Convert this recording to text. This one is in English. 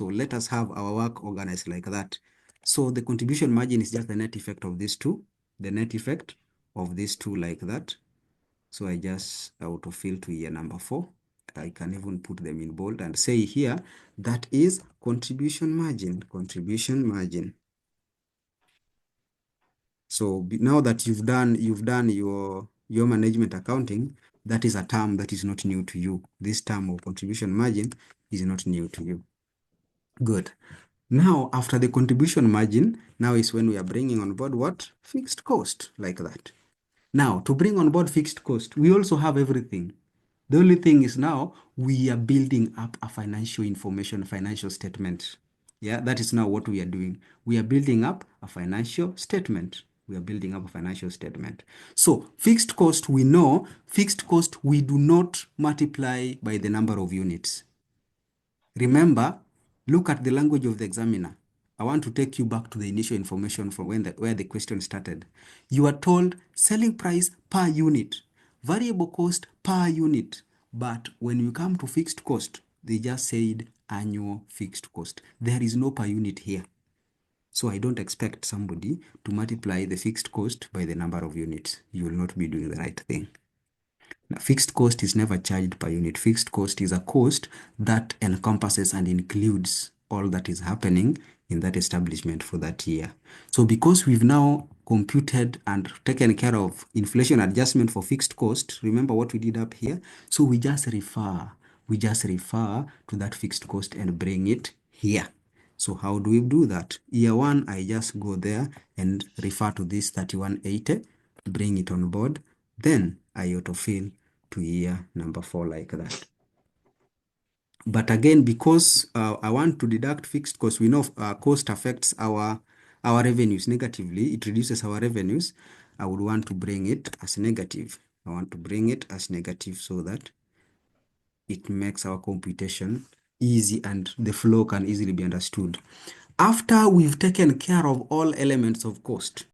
So let us have our work organized like that. So the contribution margin is just the net effect of these two, the net effect of these two like that. So I just autofill to year number 4. I can even put them in bold and say here, that is contribution margin, contribution margin. So now that you've done your management accounting, that is a term that is not new to you. This term of contribution margin is not new to you. Good. Now, after the contribution margin, now is when we are bringing on board what? Fixed cost, like that. Now, to bring on board fixed cost, we also have everything. The only thing is now we are building up a financial information, financial statement. Yeah, that is now what we are doing. We are building up a financial statement. We are building up a financial statement. So fixed cost, we know fixed cost, we do not multiply by the number of units. Remember, look at the language of the examiner. I want to take you back to the initial information from where the question started. You are told selling price per unit, variable cost per unit. But when you come to fixed cost, they just said annual fixed cost. There is no per unit here. So I don't expect somebody to multiply the fixed cost by the number of units. You will not be doing the right thing. Now, fixed cost is never charged per unit. Fixed cost is a cost that encompasses and includes all that is happening in that establishment for that year. So because we've now computed and taken care of inflation adjustment for fixed cost, remember what we did up here? So we just refer to that fixed cost and bring it here. So how do we do that? Year 1, I just go there and refer to this 3180, bring it on board. Then I autofill to year number 4 like that. But again, because I want to deduct fixed cost, we know cost affects our revenues negatively. It reduces our revenues. I would want to bring it as negative. I want to bring it as negative so that it makes our computation easy and the flow can easily be understood. After we've taken care of all elements of cost,